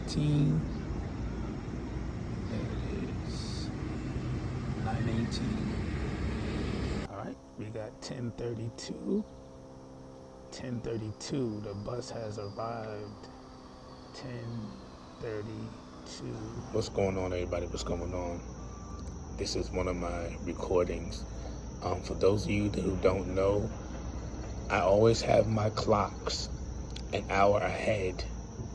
9:18. There it is. 9:18. All right, we got 10:32. 10:32. The bus has arrived. 10:32. What's going on, everybody? What's going on? This is one of my recordings. For those of you who don't know, I always have my clocks an hour ahead.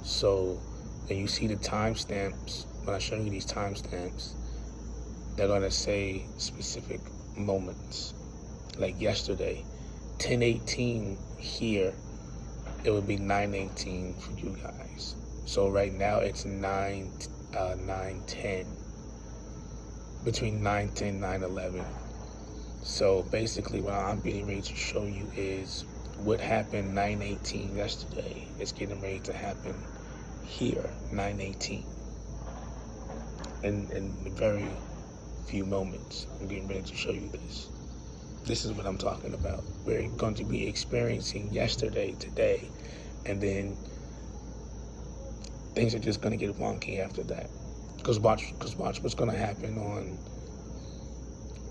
So when you see the timestamps, when I show you these timestamps, they're gonna say specific moments. Like yesterday, 10:18 here, it would be 9:18 for you guys. So right now it's 9:10, between 9:10 and 9:11. So basically what I'm getting ready to show you is what happened 9:18 yesterday. It's getting ready to happen here, 9:18. In very few moments, I'm getting ready to show you this. This is what I'm talking about. We're going to be experiencing yesterday, today, and then things are just going to get wonky after that. Because watch what's going to happen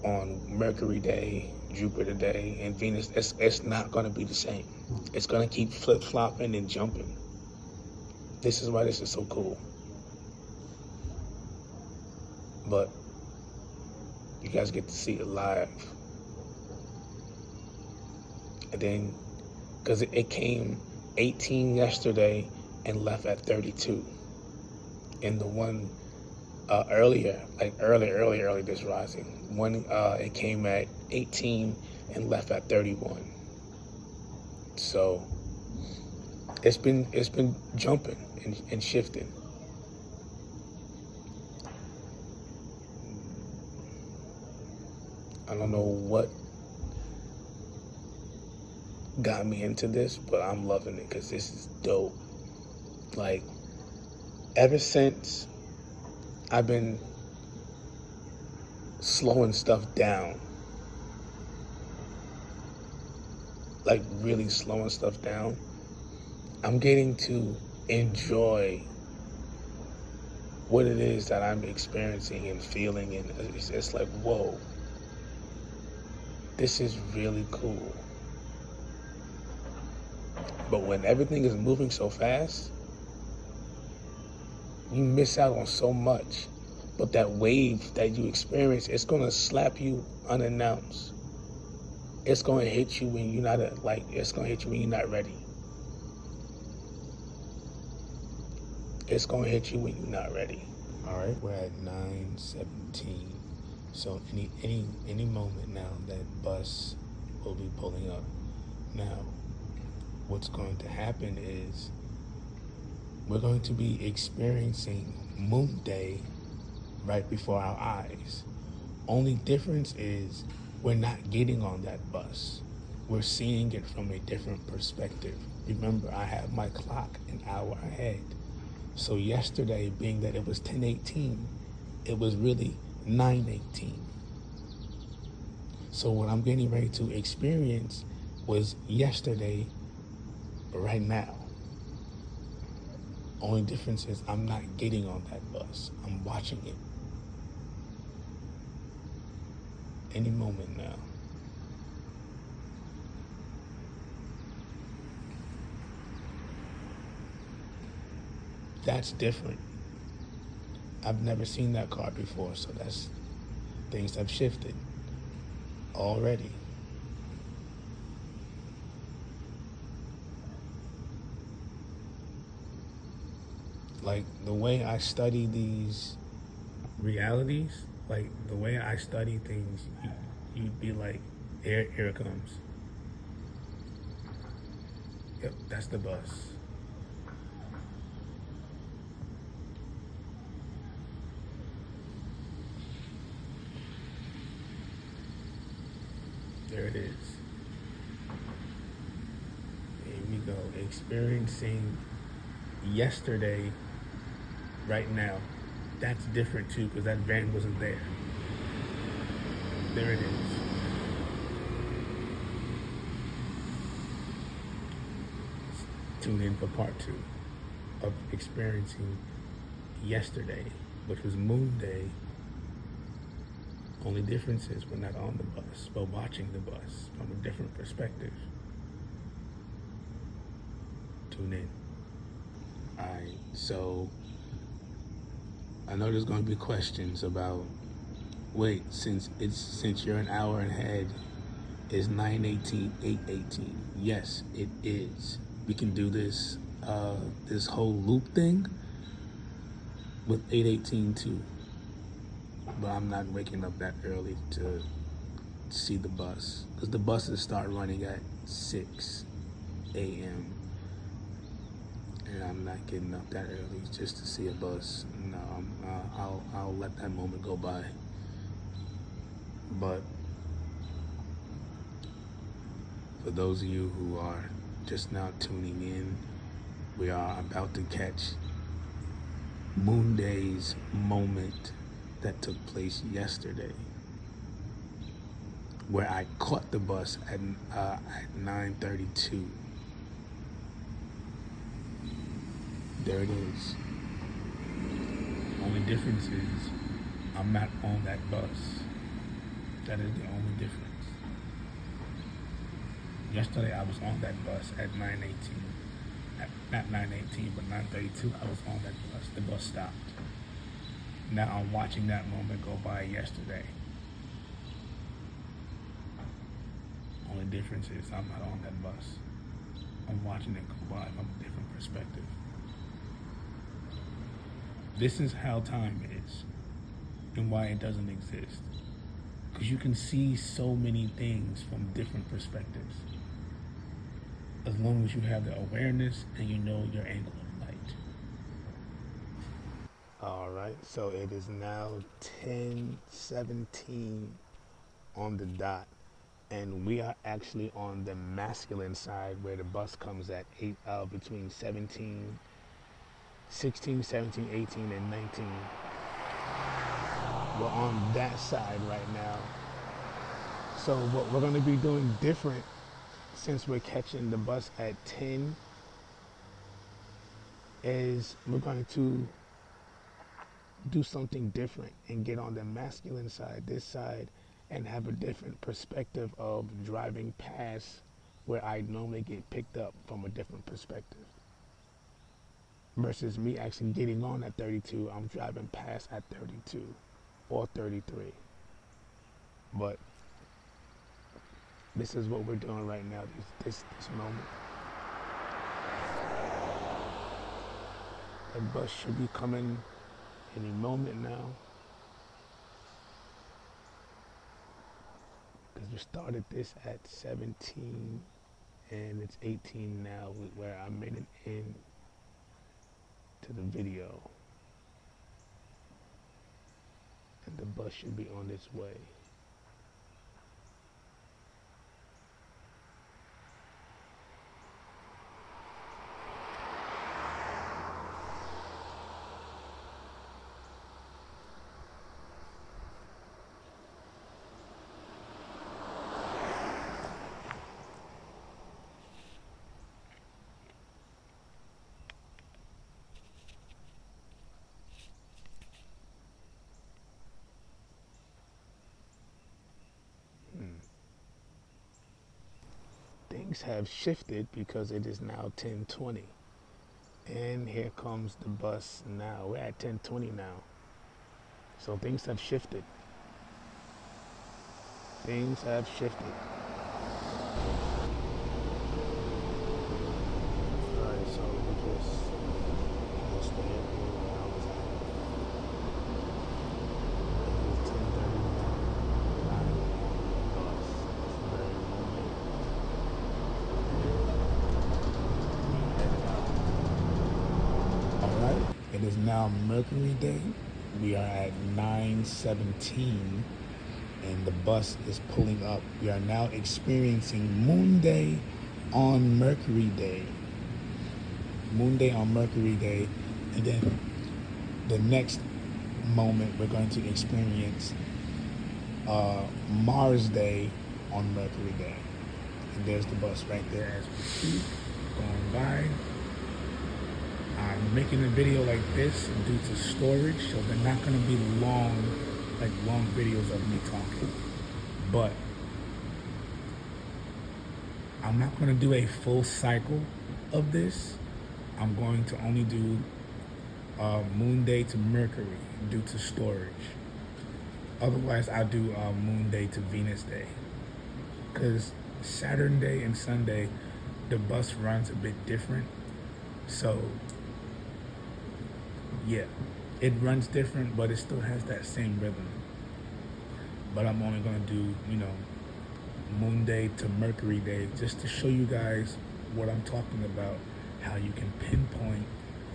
on Mercury Day, Jupiter Day, and Venus. It's not going to be the same. It's going to keep flip-flopping and jumping. This is why this is so cool. But you guys get to see it live. And then, because it came 18 yesterday and left at 32. And the one earlier this rising, one it came at 18 and left at 31. So it's been jumping and shifting. I don't know what got me into this, but I'm loving it because this is dope. Like, ever since I've been slowing stuff down, like really slowing stuff down, I'm getting to enjoy what it is that I'm experiencing and feeling, and it's like, whoa, this is really cool. But when everything is moving so fast, you miss out on so much. But that wave that you experience, it's gonna slap you unannounced. It's gonna hit you when you're not it's gonna hit you when you're not ready. It's gonna hit you when you're not ready. All right, we're at 9:17. So any moment now, that bus will be pulling up. Now, what's going to happen is we're going to be experiencing Moon Day right before our eyes. Only difference is we're not getting on that bus. We're seeing it from a different perspective. Remember, I have my clock an hour ahead. So yesterday, being that it was 10:18, it was really 9:18. So what I'm getting ready to experience was yesterday right now. Only difference is I'm not getting on that bus. I'm watching it. Any moment now. That's different. I've never seen that card before, so that's, things have shifted already. Like, the way I study these realities, like the way I study things, you'd be like, here it comes. Yep, that's the bus. There it is. Here we go. Experiencing yesterday right now. That's different too, because that van wasn't there. There it is. Tune in for part 2 of experiencing yesterday, which was Moon Day. Only difference is we're not on the bus, but watching the bus from a different perspective. Tune in. Alright, so I know there's gonna be questions about, wait, since you're an hour ahead, is 9:18 8:18? Yes, it is. We can do this this whole loop thing with 8:18 too. But I'm not waking up that early to see the bus, because the buses start running at 6 a.m. and I'm not getting up that early just to see a bus. No, I'll let that moment go by. But for those of you who are just now tuning in, we are about to catch Moon Day's moment that took place yesterday, where I caught the bus at 9:32. There it is. Only difference is I'm not on that bus. That is the only difference. Yesterday I was on that bus at 9:18. Not 9:18, but 9:32. I was on that bus. The bus stopped. Now I'm watching that moment go by yesterday. Only difference is I'm not on that bus. I'm watching it go by from a different perspective. This is how time is and why it doesn't exist. Because you can see so many things from different perspectives, as long as you have the awareness and you know your angle of light. All right, so it is now 10:17 on the dot, and we are actually on the masculine side, where the bus comes at between 16, 17, 18, and 19. We're on that side right now. So what we're going to be doing different, since we're catching the bus at 10, is we're going to do something different and get on the masculine side, this side, and have a different perspective of driving past where I normally get picked up from a different perspective. Versus me actually getting on at 32, I'm driving past at 32 or 33. But this is what we're doing right now, this moment. The bus should be coming any moment now, because we started this at 17 and it's 18 now, where I made an end to the video, and the bus should be on its way. Things have shifted because it is now 10:20, and here comes the bus now. We're at 10:20 now, so things have shifted. Things have shifted. Alright, so we'll stay up here where I was at. It's 10:30 now. I'm on the bus. It's very moment. Alright, it is now Mercury Day. We are at 9:17 and the bus is pulling up. We are now experiencing Moon Day on Mercury Day. Moon Day on Mercury Day, and then the next moment we're going to experience Mars Day on Mercury Day. And there's the bus right there as we speak, going by. I'm making a video like this due to storage, so they're not gonna be long videos of me talking. But I'm not gonna do a full cycle of this. I'm going to only do Moon Day to Mercury due to storage. Otherwise, I'll do Moon Day to Venus Day. Because Saturn Day and Sunday, the bus runs a bit different. So, yeah, it runs different, but it still has that same rhythm. But I'm only gonna do, Moon Day to Mercury Day, just to show you guys what I'm talking about, how you can pinpoint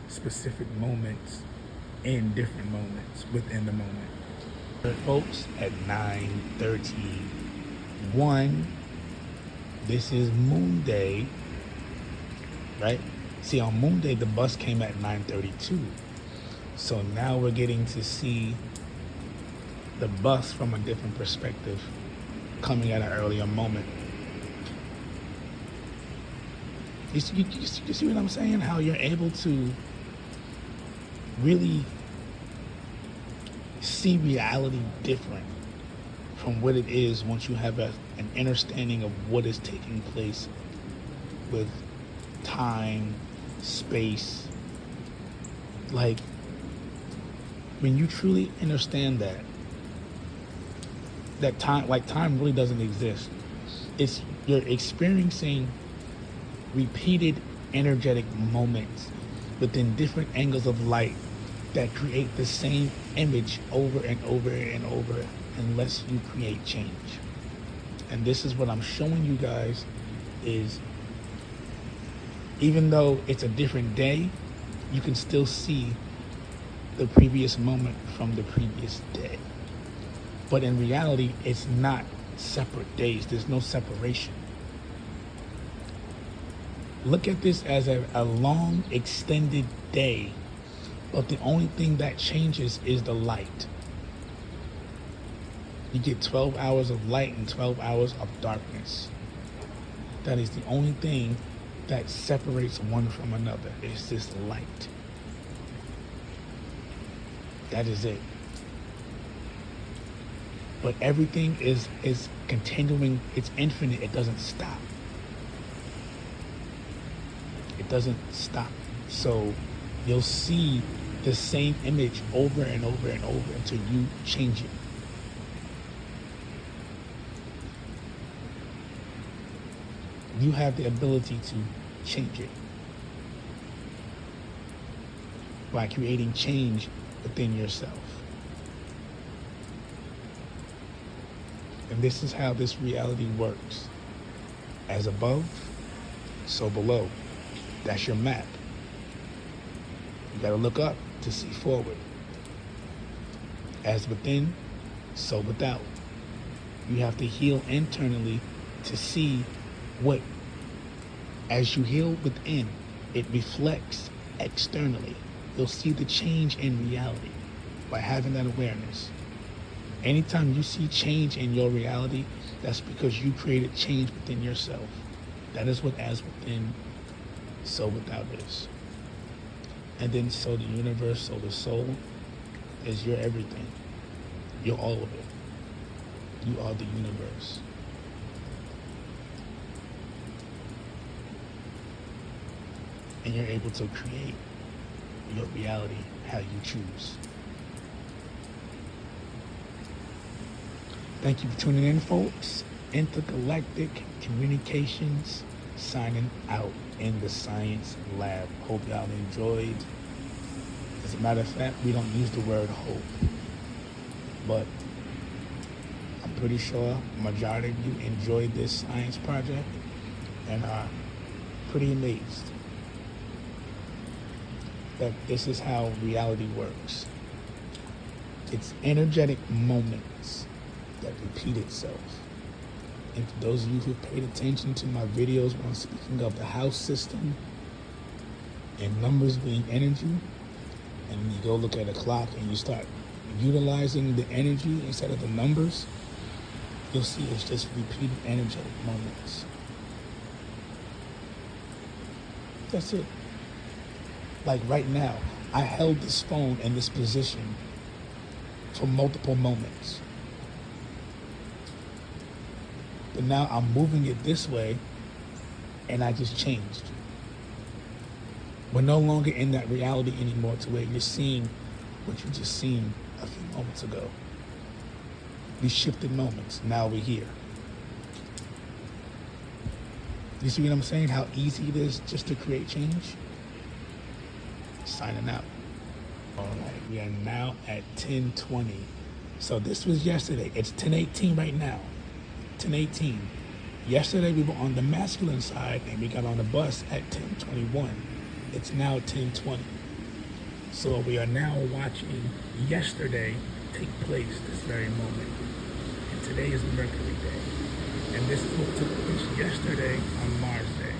specific moments in different moments within the moment. Folks, at 9:31, this is Moon Day, right? See, on Moon Day, the bus came at 9:32. So now we're getting to see the bus from a different perspective, coming at an earlier moment. You see what I'm saying? How you're able to really see reality different from what it is once you have an understanding of what is taking place with time, space. Like, when you truly understand that time really doesn't exist. You're experiencing repeated energetic moments within different angles of light that create the same image over and over and over, unless you create change. And this is what I'm showing you guys, is even though it's a different day, you can still see the previous moment from the previous day. But in reality, it's not separate days. There's no separation. Look at this as a long, extended day, but the only thing that changes is the light. You get 12 hours of light and 12 hours of darkness. That is the only thing that separates one from another. It's this light. That is it. But everything is continuing. It's infinite. It doesn't stop. It doesn't stop. So you'll see the same image over and over and over until you change it. You have the ability to change it by creating change within yourself. And this is how this reality works. As above, so below. That's your map. You gotta look up to see forward. As within, so without. You have to heal internally to see what, as you heal within, it reflects externally. You'll see the change in reality by having that awareness. Anytime you see change in your reality, that's because you created change within yourself. That is what as within, so without is. And then so the universe, so the soul is your everything. You're all of it. You are the universe. And you're able to create your reality how you choose. Thank you for tuning in, folks. Intergalactic Communications signing out in the Science Lab. Hope y'all enjoyed. As a matter of fact, we don't use the word hope, but I'm pretty sure a majority of you enjoyed this science project and are pretty amazed that this is how reality works. It's energetic moments that repeat itself. And for those of you who paid attention to my videos when I'm speaking of the house system and numbers being energy, and you go look at a clock and you start utilizing the energy instead of the numbers, you'll see it's just repeated energetic moments. That's it. Like right now, I held this phone in this position for multiple moments. But now I'm moving it this way and I just changed. We're no longer in that reality anymore to where you're seeing what you just seen a few moments ago. These shifted moments, now we're here. You see what I'm saying? How easy it is just to create change? Signing out. All right, we are now at 10:20. So this was yesterday. It's 10:18 right now. 10:18. Yesterday we were on the masculine side and we got on the bus at 10:21. It's now 10:20. So we are now watching yesterday take place this very moment. And today is Mercury Day. And this is what took place yesterday on Mars Day,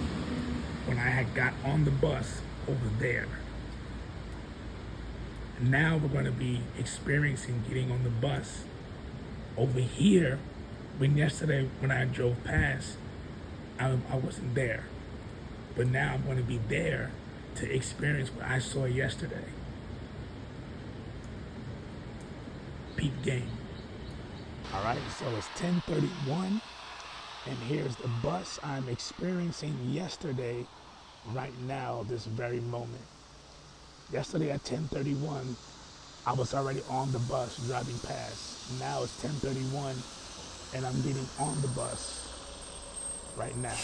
when I had got on the bus over there. Now we're going to be experiencing getting on the bus over here. When yesterday, when I drove past, I wasn't there. But now I'm going to be there to experience what I saw yesterday. Peak game. All right, so it's 10:31, and here's the bus I'm experiencing yesterday, right now, this very moment. Yesterday at 10:31, I was already on the bus driving past. Now it's 10:31, and I'm getting on the bus right now.